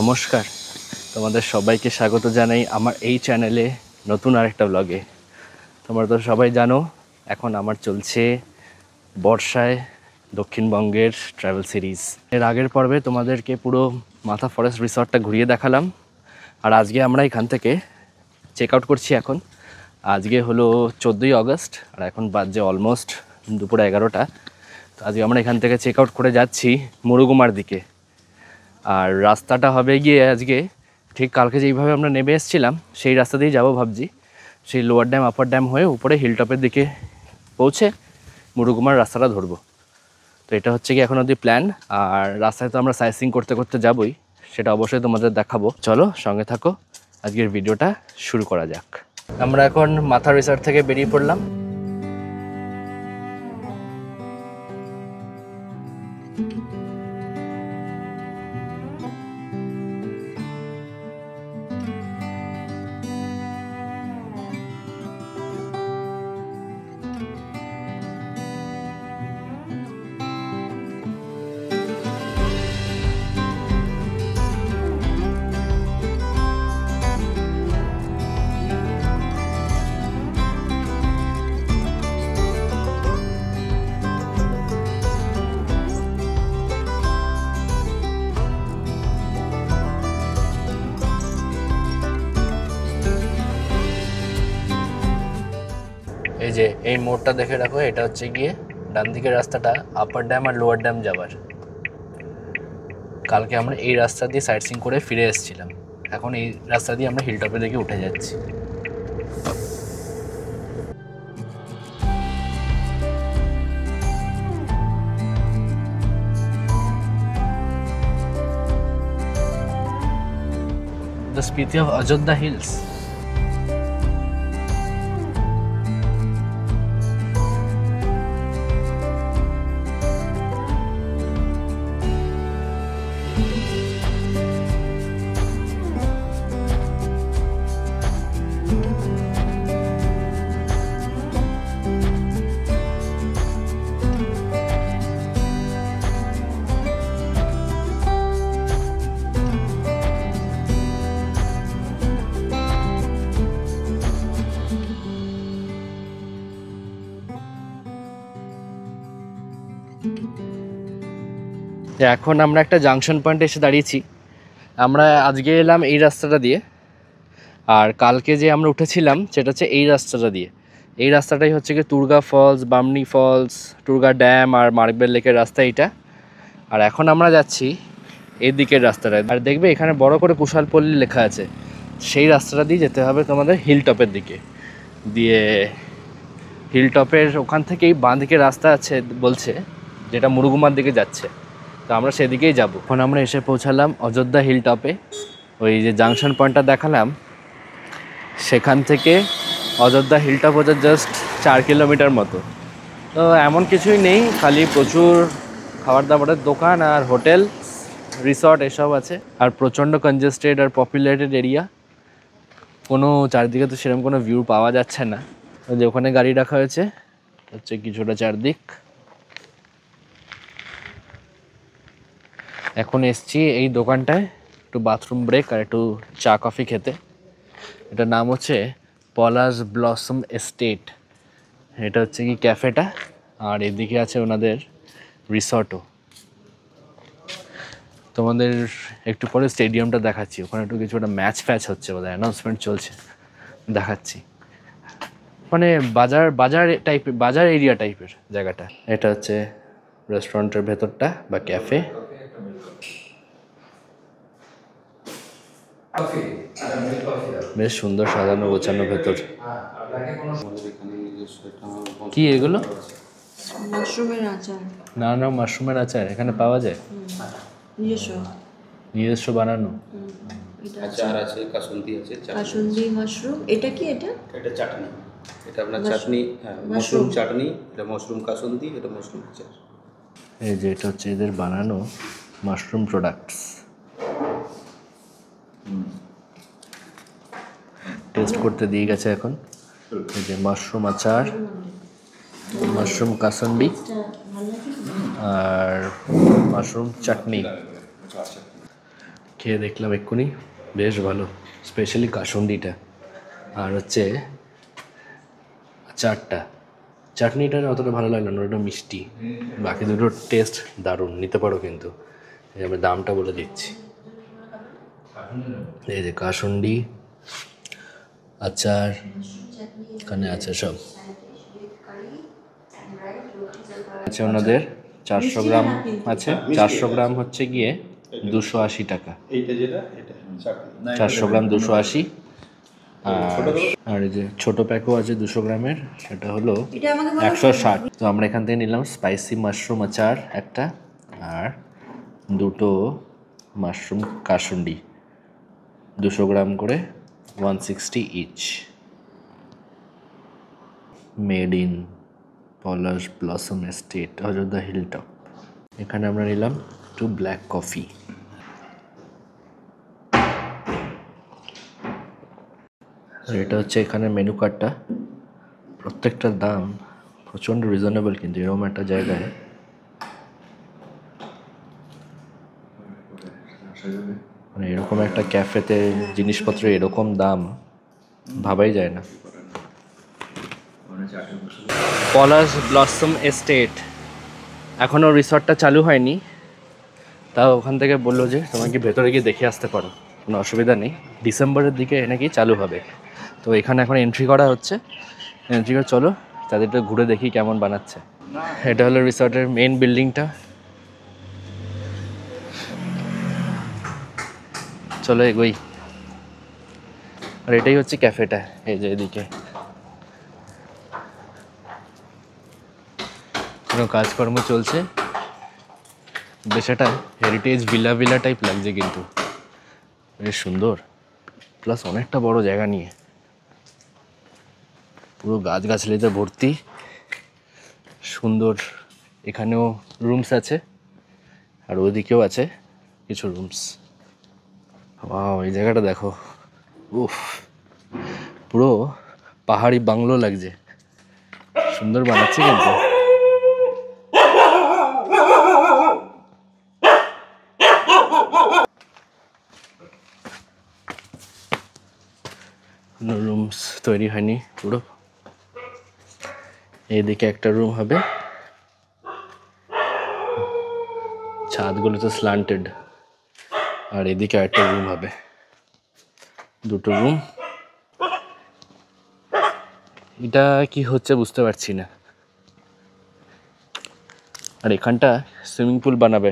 নমস্কার, তোমাদের সবাইকে স্বাগত জানাই আমার এই চ্যানেলে নতুন আরেকটা ব্লগে। তোমরা তো সবাই জানো এখন আমার চলছে বর্ষায় দক্ষিণবঙ্গের ট্রাভেল সিরিজ। এর আগের পর্বে তোমাদেরকে পুরো মাথা ফরেস্ট রিসর্টটা ঘুরিয়ে দেখালাম, আর আজকে আমরা এখান থেকে চেক আউট করছি। এখন আজকে হলো 14ই আগস্ট আর এখন বাজে অলমোস্ট দুপুর 11টা। তো আজকে আমরা এখান থেকে চেক আউট করে যাচ্ছি মুরুগুমার দিকে। আর রাস্তাটা হবে গিয়ে আজকে ঠিক কালকে যেইভাবে আমরা নেমে এসেছিলাম সেই রাস্তা দিয়েই যাবো ভাবছি। সেই লোয়ার ড্যাম আপার ড্যাম হয়ে উপরে হিলটপের দিকে পৌঁছে মুরুগুমার রাস্তাটা ধরবো। তো এটা হচ্ছে কি এখন অবধি প্ল্যান। আর রাস্তায় তো আমরা সাইট সিইং করতে করতে যাবোই, সেটা অবশ্যই তোমাদের দেখাবো। চলো সঙ্গে থাকো, আজকের ভিডিওটা শুরু করা যাক। আমরা এখন মাথা রিসর্ট থেকে বেরিয়ে পড়লাম। এই যে এই মোড়টা দেখে রাখো, এটা হচ্ছে গিয়ে ডান দিকের রাস্তাটা আপার ড্যাম আর লোয়ার ড্যাম যাবার। কালকে আমরা এই রাস্তা দিয়ে সাইট সিইং করে ফিরে এসেছিলাম, এখন এই রাস্তা দিয়ে আমরা হিলটপের দিকে উঠে যাচ্ছি। The Spiti of Ajodhya Hills. এখন আমরা একটা জাংশন পয়েন্টে এসে দাঁড়িয়েছি। আমরা আজকে এলাম এই রাস্তাটা দিয়ে, আর কালকে যে আমরা উঠেছিলাম সেটা হচ্ছে এই রাস্তাটা দিয়ে। এই রাস্তাটাই হচ্ছে কি Turga falls, Bamni falls, Turga dam আর মার্বেল লেকের রাস্তা এইটা। আর এখন আমরা যাচ্ছি এই দিকের রাস্তাটায়, আর দেখবে এখানে বড় করে কুশালপল্লী লেখা আছে। সেই রাস্তাটা দিয়ে যেতে হবে তোমাদের হিলটপের দিকে। দিয়ে হিলটপের ওখান থেকেই বাঁ দিকে রাস্তা আছে বলছে, যেটা মুরুগুমার দিকে যাচ্ছে। তো আমরা সেদিকেই যাব। এখন আমরা এসে পৌঁছালাম অযোধ্যা হিলটপে। ওই যে জাংশন পয়েন্টটা দেখালাম সেখান থেকে অযোধ্যা হিলটপ হচ্ছে জাস্ট 4 কিলোমিটার মতো। তো এমন কিছুই নেই, খালি প্রচুর খাবার দাবারের দোকান আর হোটেল রিসর্ট এসব আছে, আর প্রচণ্ড কনজেস্টেড আর পপুলেটেড এরিয়া। কোনো চারদিকে তো সেরকম কোনো ভিউ পাওয়া যাচ্ছে না। যে ওখানে গাড়ি রাখা হয়েছে হচ্ছে কিছুটা চারদিক। এখন এসছি এই দোকানটায় একটু বাথরুম ব্রেক আর একটু চা কফি খেতে। এটার নাম হচ্ছে পলাশ ব্লসম এস্টেট। এটা হচ্ছে কি ক্যাফেটা, আর এদিকে আছে ওনাদের রিসর্টও। তোমাদের একটু পরে স্টেডিয়ামটা দেখাচ্ছি, ওখানে একটু কিছু একটা ম্যাচ ফ্যাচ হচ্ছে বোধহয়, অ্যানাউন্সমেন্ট চলছে, দেখাচ্ছি। মানে বাজার বাজার টাইপের, বাজার এরিয়া টাইপের জায়গাটা। এটা হচ্ছে রেস্টুরেন্টের ভেতরটা বা ক্যাফে। বেশ সুন্দর সাজানো গোছানো ভেতর। কি এগুলো? মাশরুমের আচার। নানা মাশরুমের আচার এখানে পাওয়া যায়? নিজস্ব বানানো আচার আছে, কাসুন্দি আছে, কাসুন্দি মাশরুম। এটা কি? এটা চাটনি। এটা আপনার চাটনি, মাশরুম চাটনি। এটা মাশরুম কাসুন্দি, এটা মাশরুম আচার। এই যে এটা হচ্ছে এদের বানানো মাশরুম প্রোডাক্টস। টেস্ট করতে দিয়ে গেছে এখন। এই যে মাশরুম আচার, মাশরুম কাসুন্দি আর মাশরুম চাটনি। খেয়ে দেখলাম এক্ষুনি, বেশ ভালো, স্পেশালি কাসুন্ডিটা। আর হচ্ছে আচারটা, চাটনিটা অতটা ভালো লাগলো না, ওটা মিষ্টি। বাকি দুটো টেস্ট দারুণ, নিতে পারো কিন্তু। এই আমি দামটা বলে দিচ্ছি। এই যে কাসুন্ডি, আচার, এখানে আছে সব আছে ওনাদের। 400 গ্রাম আছে, 400 গ্রাম হচ্ছে গিয়ে 280 টাকা। এইটা যেটা এটা চাটনি 400 গ্রাম 280। আর এই যে ছোটো প্যাকও আছে 200 গ্রামের, সেটা হলো এটা আমাকে বলো 160। তো আমরা এখান থেকে নিলাম স্পাইসি মাশরুম আচার একটা, আর দুটো মাশরুম কাসুন্ডি, 200 গ্রাম করে, 160 each. Made in Palash blossom estate, Ayodhya hilltop. এখানে আমরা নিলাম একটু ব্ল্যাক কফি। আর এটা হচ্ছে এখানে মেনু কার্ডটা। প্রত্যেকটার দাম প্রচণ্ড রিজনেবল, কিন্তু এরকম একটা জায়গায় মানে এরকম একটা ক্যাফেতে জিনিসপত্র এরকম দাম ভাবাই যায় না। পলাশ ব্লসম এস্টেট, এখনও রিসর্টটা চালু হয়নি, তাও ওখান থেকে বললো যে তোমাকে ভেতরে গিয়ে দেখে আসতে পারো, কোনো অসুবিধা নেই, ডিসেম্বরের দিকে নাকি চালু হবে। তো এখানে এখন এন্ট্রি করা হচ্ছে, এন্ট্রি করে চলো তাদেরটা ঘুরে দেখি কেমন বানাচ্ছে। এটা হলো রিসর্টের মেন বিল্ডিংটা, চলো এগোই। আর এটাই হচ্ছে ক্যাফেটা, এই যে এদিকে কোনো কাজকর্ম চলছে, বেশ একটা হেরিটেজ ভিলা টাইপ লাগছে, কিন্তু বেশ সুন্দর, প্লাস অনেকটা বড় জায়গা নিয়ে, পুরো গাছগাছালিতে ভর্তি, সুন্দর। এখানেও রুমস আছে, আর ওদিকেও আছে কিছু রুমস। ওয়াও, এই জায়গাটা দেখো, উফ, পুরো পাহাড়ি বাংলো লাগছে, সুন্দর বানাচ্ছে কিন্তু। রুমস তৈরি হয়নি পুরো, এইদিকে একটা রুম হবে, ছাদগুলো তো স্ল্যান্টেড, আর এদিকে একটা রুম হবে, দুটো রুম। এটা কি হচ্ছে বুঝতে পারছি না। আর এখানটা সুইমিং পুল বানাবে,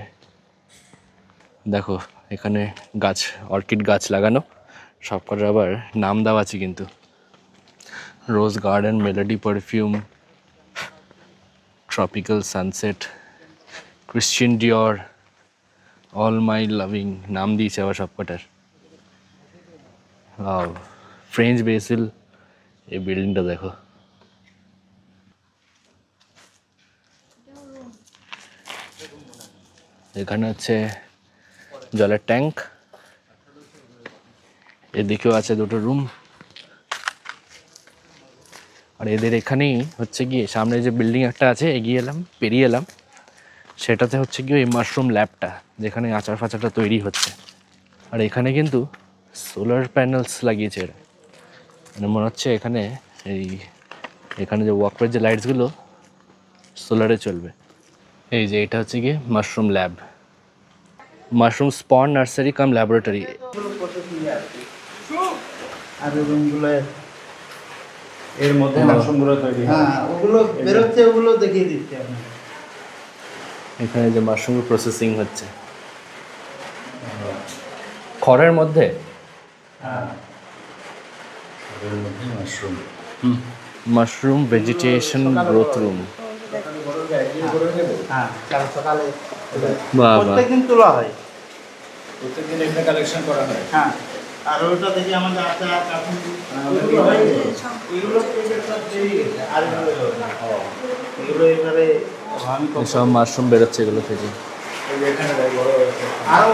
দেখো এখানে গাছ, অর্কিড গাছ লাগানো, সব কটার আবার নাম দেওয়া আছে কিন্তু, rose garden, melody perfume, tropical sunset, Christian Dior, all my loving, নাম দিয়েছে আবার সব কটার। ফ্রেঞ্চ বেসিল, এই বিল্ডিংটা দেখো। এখানে হচ্ছে জলের ট্যাঙ্ক, এদিকেও আছে দুটো রুম। আর এদের এখানেই হচ্ছে গিয়ে সামনে যে বিল্ডিং একটা আছে, এগিয়ে এলাম, পেরিয়ে এলাম, সেটাতে হচ্ছে গিয়ে এই মাশরুম ল্যাবটা, যেখানে আচার ফাচারটা তৈরি হচ্ছে। আর এখানে কিন্তু সোলার প্যানেলস লাগিয়েছে এরা, মানে মনে হচ্ছে এখানে এখানে যে ওয়াকওয়ের যে লাইটসগুলো সোলারে চলবে। এই যে এটা হচ্ছে গিয়ে মাশরুম ল্যাব, মাশরুম স্পন নার্সারি কাম ল্যাবরেটরি। আর রুমগুলো এর মধ্যে মাশরুমগুলো তৈরি হয়। হ্যাঁ, ওগুলো বেরোচ্ছে, ওগুলো দেখিয়ে দিচ্ছি আপনাকে। এখানে যে মাশরুম প্রসেসিং হচ্ছে খড়ের মধ্যে, হ্যাঁ, এর মধ্যে mushroom mushroom vegetation growth room. হ্যাঁ, কাল সকালে বাহ বাহ, প্রত্যেকদিন তোলা হয়। প্রত্যেকদিন এখানে কালেকশন করা হয়। হ্যাঁ, আর ওটা দেখি আমাদের আচার কাকুন এগুলো সব তৈরি গেছে, আর এগুলো এবারে আমি সব মাশরুম বেরোচ্ছে এগুলো থেকে। এখানে দেয় বড় হয়েছে। আরও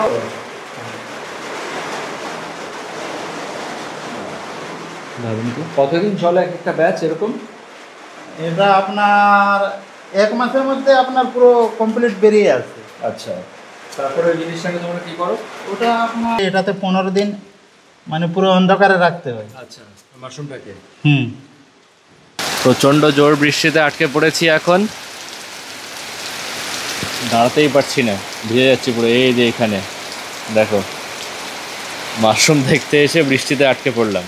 ভাবুন তো, কতদিন চলে এক একটা ব্যাচ এরকম? এটা আপনার 1 মাসের মধ্যে আপনার পুরো কমপ্লিট বেরিয়ে আসছে। আচ্ছা, তারপরে ওই জিনিসটাকে তোমরা কি করো? ওটা আপনার এটাতে 15 দিন মানে পুরো অন্ধকারে রাখতে হয়। আচ্ছা, মাশরুমটাকে। হুম। প্রচণ্ড জোর বৃষ্টিতে আটকে পড়েছি এখন, দাঁড়াতেই পারছি না, ভিজে যাচ্ছি পুরো। এই যে এখানে দেখো, মাশরুম দেখতে এসে বৃষ্টিতে আটকে পড়লাম।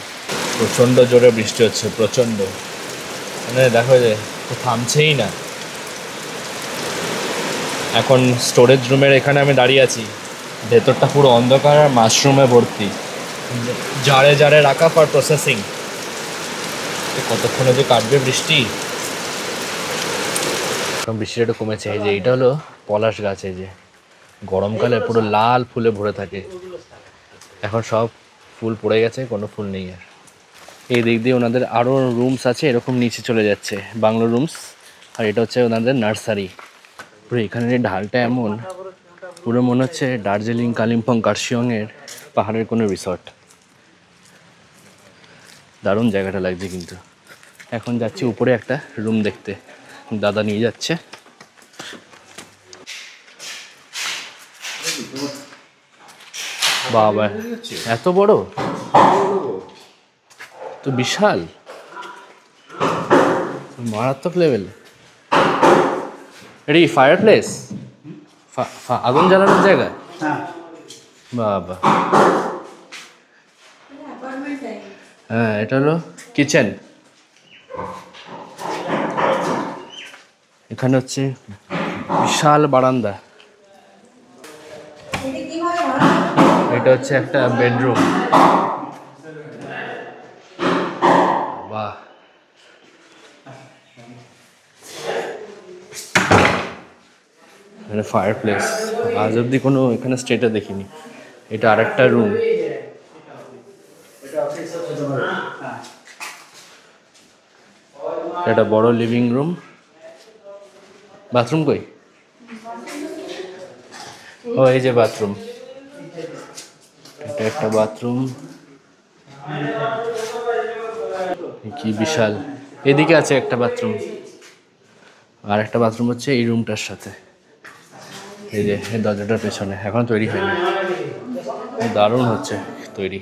প্রচণ্ড জোরে বৃষ্টি হচ্ছে, প্রচণ্ড, মানে দেখো যে থামছেই না। এখন স্টোরেজ রুমের এখানে আমি দাঁড়িয়ে আছি, ভেতরটা পুরো অন্ধকার আর মাশরুমে ভর্তি, জারে জারে রাখা ফর প্রসেসিং। কতক্ষণে যে কাটবে বৃষ্টি। এখন বৃষ্টিটা একটু কমেছে। এই যে এটা হলো পলাশ গাছ, এই যে গরমকালে পুরো লাল ফুলে ভরে থাকে, এখন সব ফুল পড়ে গেছে, কোনো ফুল নেই আর। এই দিক দিয়ে ওনাদের আরও রুমস আছে, এরকম নিচে চলে যাচ্ছে বাংলো রুমস, আর এটা হচ্ছে ওনাদের নার্সারি। পুরো এখানের ঢালটা এমন, পুরো মনে হচ্ছে দার্জিলিং, কালিম্পং, কার্শিয়ংয়ের পাহাড়ের কোনো রিসর্ট। দারুণ জায়গাটা লাগছে। কিন্তু এখন যাচ্ছি উপরে একটা রুম দেখতে, দাদা নিয়ে যাচ্ছে। বাবা, এত বড় তো, বিশাল, মারাত্মক লেভেল। এটা কি ফায়ার প্লেস, আগুন জ্বালানোর জায়গা? হ্যাঁ। বাবা, হ্যাঁ, এটা হলো কিচেন। এখানে হচ্ছে বিশাল বারান্দা। এটা হচ্ছে একটা বেডরুম। বাহ, এখানে ফায়ার প্লেস, আজ অব্দি কোনো এখানে স্টেটে দেখিনি। এটা আরেকটা রুম। একটা বড় লিভিং রুম। বাথরুম কই? ও, এই যে বাথরুম, এটা একটা বাথরুম। কি বিশাল। এদিকে আছে একটা বাথরুম, আর একটা বাথরুম হচ্ছে এই রুমটার সাথে, এই যে এই দরজাটার পেছনে। এখন তৈরি হয়নি, দারুণ হচ্ছে তৈরি।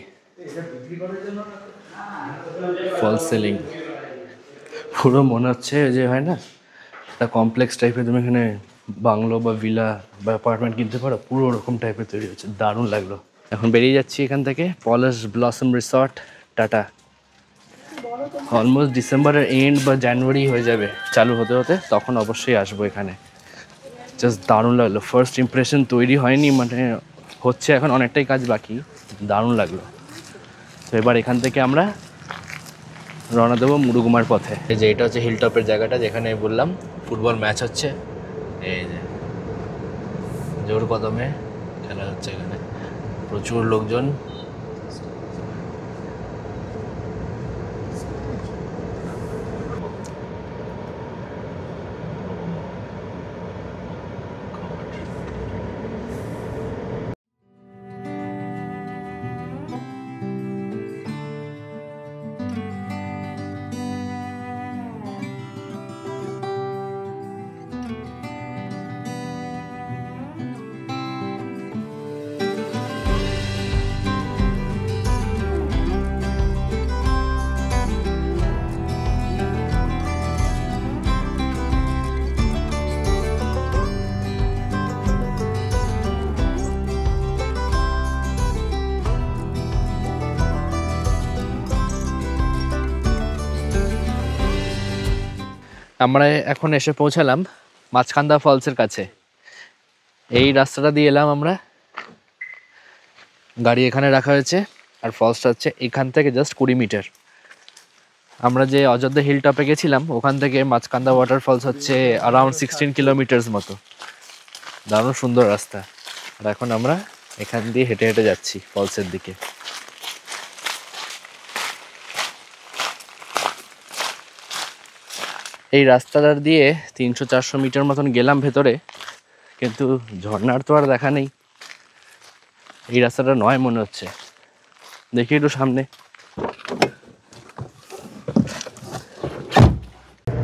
ফল সিলিং, পুরো মনে হচ্ছে যে হয় না একটা কমপ্লেক্স টাইপের, তুমি এখানে বাংলো বা ভিলা বা অ্যাপার্টমেন্ট কিনতে পারো, পুরো ওরকম টাইপের তৈরি হচ্ছে, দারুণ লাগলো। এখন বেরিয়ে যাচ্ছি এখান থেকে, পলাশ ব্লসম রিসর্ট, টাটা। অলমোস্ট ডিসেম্বরের এন্ড বা জানুয়ারি হয়ে যাবে চালু হতে হতে, তখন অবশ্যই আসবো এখানে। জাস্ট দারুণ লাগলো, ফার্স্ট ইমপ্রেশন তৈরি হয়নি, মানে হচ্ছে এখন, অনেকটাই কাজ বাকি। দারুণ লাগলো। তো এবার এখান থেকে আমরা রওনা দেবো মুরুগুমার পথে। এই যে এটা হচ্ছে হিলটপের জায়গাটা, যেখানে বললাম ফুটবল ম্যাচ হচ্ছে। এই যে জোর কদমে খেলা হচ্ছে এখানে, প্রচুর লোকজন। আমরা এখন এসে পৌঁছালাম মাছকান্দা ফলসের কাছে। এই রাস্তাটা দিয়ে এলাম আমরা, গাড়ি এখানে রাখা হয়েছে, আর ফলসটা হচ্ছে এখান থেকে জাস্ট 20 মিটার। আমরা যে অযোধ্যা হিল টপে গেছিলাম, ওখান থেকে মাছকান্দা ওয়াটারফলস হচ্ছে অ্যারাউন্ড 16 কিলোমিটার্স মতো। দারুণ সুন্দর রাস্তা। আর এখন আমরা এখান দিয়ে হেঁটে হেঁটে যাচ্ছি ফলসের দিকে। এই রাস্তাটা দিয়ে 300-400 মিটার মতন গেলাম ভেতরে, কিন্তু ঝর্ণার তো আর দেখা নেই। এই রাস্তাটা নয় মনে হচ্ছে, দেখি একটু সামনে।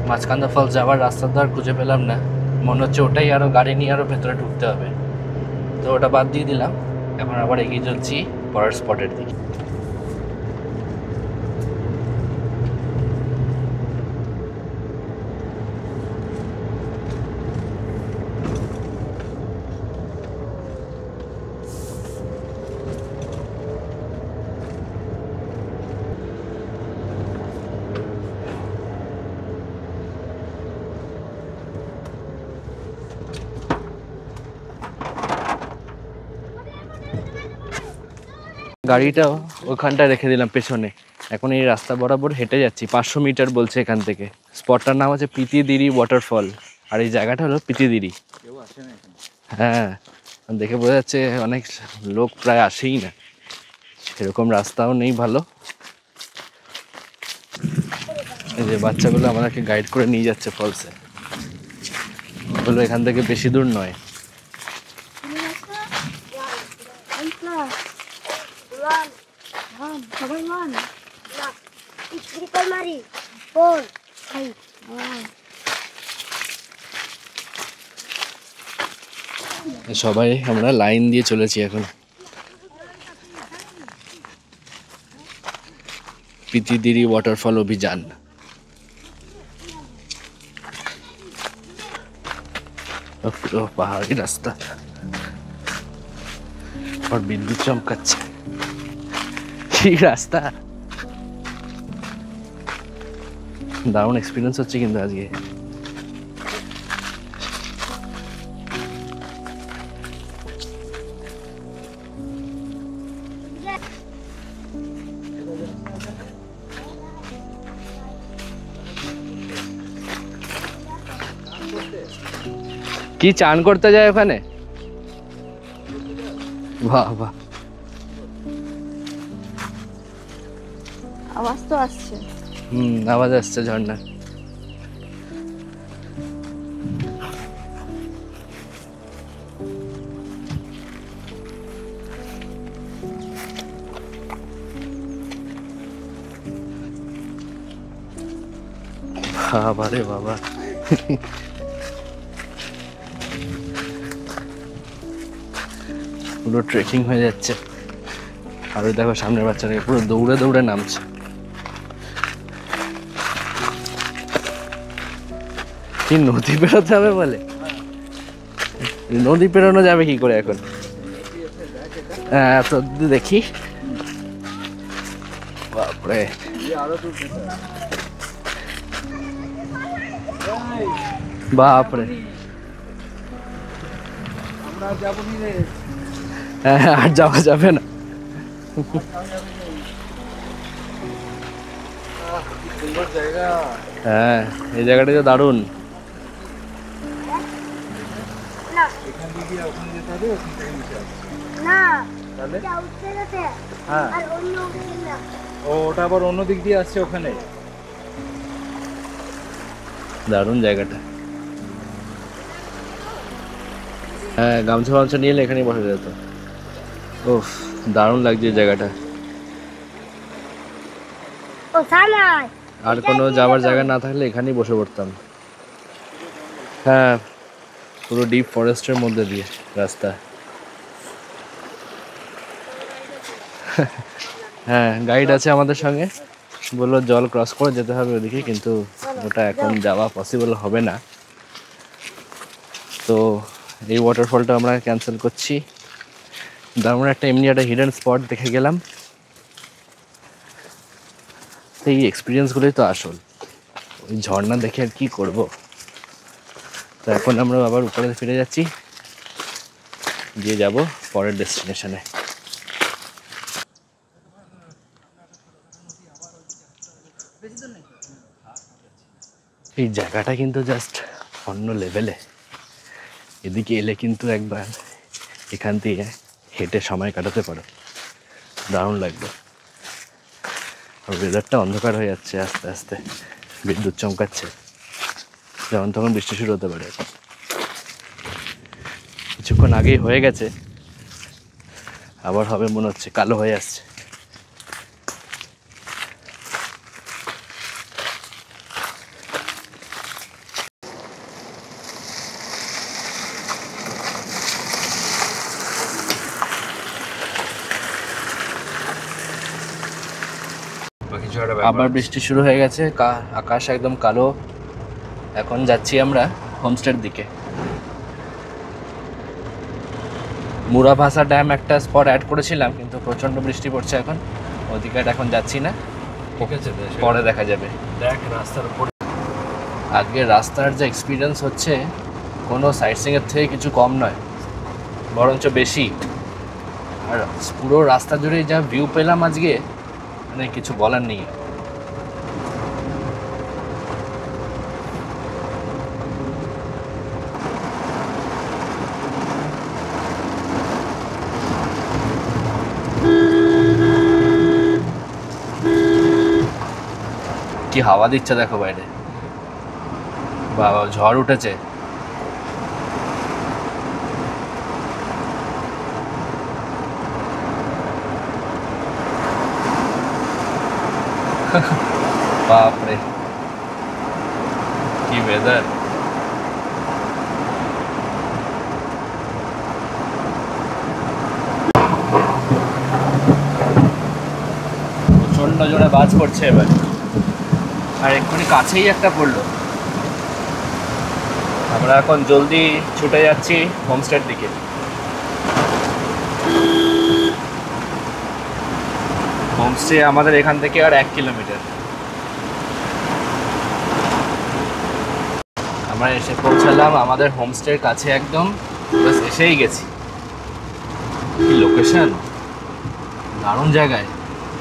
মাছকান্দা ফলস যাওয়ার রাস্তা তো আর খুঁজে পেলাম না, মনে হচ্ছে ওটাই, আরও গাড়ি নিয়ে আরও ভেতরে ঢুকতে হবে, তো ওটা বাদ দিয়ে দিলাম। এখন আবার এগিয়ে চলছি পরের স্পটের দিকে। গাড়িটা ওখানটা রেখে দিলাম পেছনে। এখন এই রাস্তা বরাবর হেঁটে যাচ্ছি, 500 মিটার বলছে এখান থেকে। স্পটটার নাম হচ্ছে পিতিদিরি ওয়াটারফল, আর এই জায়গাটা হলো পিতিদিরি। হ্যাঁ, দেখে বোঝা যাচ্ছে অনেক লোক প্রায় আসেই না, সেরকম রাস্তাও নেই ভালো। এই যে বাচ্চাগুলো আমাদেরকে গাইড করে নিয়ে যাচ্ছে ফলসে, বললো এখান থেকে বেশি দূর নয়। সবাই আমরা লাইন দিয়ে চলেছি এখন পিতিদিরি ওয়াটারফল অভিযান। পুরো পাহাড়ি রাস্তা আর বিদ্যুৎ চমকাচ্ছে, কি রাস্তা! দারুণ এক্সপিরিয়েন্স হচ্ছে কিন্তু আজকে। কি চান করতে যায় ওখানে? বাহ বাহ, আওয়াজ তো আসছে। আওয়াজ আসছে ঝর্ণা। বাবা রে বাবা, পুরো ট্রেকিং হয়ে যাচ্ছে। আর ওই দেখো সামনের বাচ্চাটাকে পুরো দৌড়ে দৌড়ে নামছে। কি নদী পেরোতে হবে বলে? নদী পেরোনো যাবে কি করে এখন? হ্যাঁ তো দেখি, বাপরে বাপরে, হ্যাঁ আর যাওয়া যাবে না। হ্যাঁ এই জায়গাটা তো দারুণ। ওটা আবার অন্য দিক দিয়ে আসছে ওখানে। দারুণ জায়গাটা। হ্যাঁ গামছা ফামছা নিয়ে এলে এখানেই বসা যেত। ওফ দারুণ লাগছে জায়গাটা। আর কোনো যাওয়ার জায়গা না থাকলে এখানেই বসে পড়তাম। হ্যাঁ পুরো ডিপ ফরেস্টের মধ্যে দিয়ে রাস্তা। হ্যাঁ গাইড আছে আমাদের সঙ্গে, বললো জল ক্রস করে যেতে হবে ওদিকে, কিন্তু ওটা এখন যাওয়া পসিবল হবে না। তো এই ওয়াটারফলটা আমরা ক্যান্সেল করছি। দারুণ একটা এমনি একটা হিডেন স্পট দেখে গেলাম। এই এক্সপিরিয়েন্সগুলোই তো আসল, ওই ঝর্ণা দেখে আর কি করব। তো এখন আমরা আবার উপরে ফিরে যাচ্ছি, গিয়ে যাব পরের ডেস্টিনেশনে। এই জায়গাটা কিন্তু জাস্ট অন্য লেভেলে। এদিকে এলে কিন্তু একবার এখান থেকে হেঁটে সময় কাটাতে পারো, দারুণ লাগবে। আর ওয়েদারটা অন্ধকার হয়ে যাচ্ছে আস্তে আস্তে, বিদ্যুৎ চমকাচ্ছে, যেমন তখন বৃষ্টি শুরু হতে পারে। কিছুক্ষণ আগেই হয়ে গেছে, আবার হবে মনে হচ্ছে, কালো হয়ে আসছে। কিছু একটা ব্যাপার আবার বৃষ্টি শুরু হয়ে গেছে, আকাশ একদম কালো। এখন যাচ্ছি আমরা হোমস্টের দিকে। মুরাভাসা ড্যাম একটা স্পট অ্যাড করেছিলাম, কিন্তু প্রচণ্ড বৃষ্টি পড়ছে এখন, ওদিকে এখন যাচ্ছি না, ঠিক আছে পরে দেখা যাবে। দেখ রাস্তার উপর আজকে রাস্তার যে এক্সপিরিয়েন্স হচ্ছে কোনো সাইট সিংয়ের থেকে কিছু কম নয়, বরঞ্চ বেশি। আর পুরো রাস্তা জুড়ে যা ভিউ পেলাম আজকে, মানে কিছু বলার নেই। কি হাওয়া দিচ্ছে দেখো বাইরে, বাবা ঝড় উঠেছে। বাপরে কি ওয়েদার! প্রচন্ড জোরে বাজ পড়ছে এবার, আর এক্ষুনি কাছেই একটা পড়লো। আমরা এখন জলদি ছুটে যাচ্ছি হোমস্টের দিকে। হোমস্টে আমাদের এখান থেকে আর 1 কিলোমিটার। আমরা এসে পৌঁছালাম আমাদের হোমস্টের কাছে একদম, বাস এসেই গেছি। কি লোকেশন, দারুণ জায়গায়।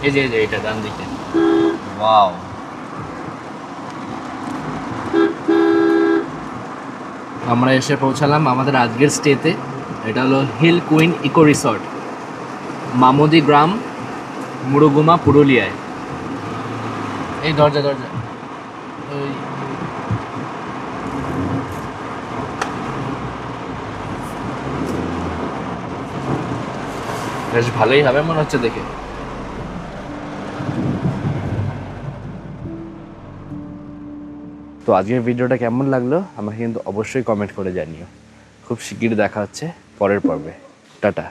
এই যে এটা ডান দিকে, ওয়াও। আমরা এসে পৌঁছালাম আমাদের আজকের স্টেতে। এটা হলো হিল কুইন ইকো রিসর্ট, মামুদি গ্রাম, মুরুগুমা, পুরুলিয়ায়। এই দরজা ওই বেশ ভালোই হবে মনে হচ্ছে দেখে। তো আজকের ভিডিওটা কেমন লাগলো আমাকে কিন্তু অবশ্যই কমেন্ট করে জানিও। খুব শিগগিরই দেখা হচ্ছে পরের পর্বে। টাটা।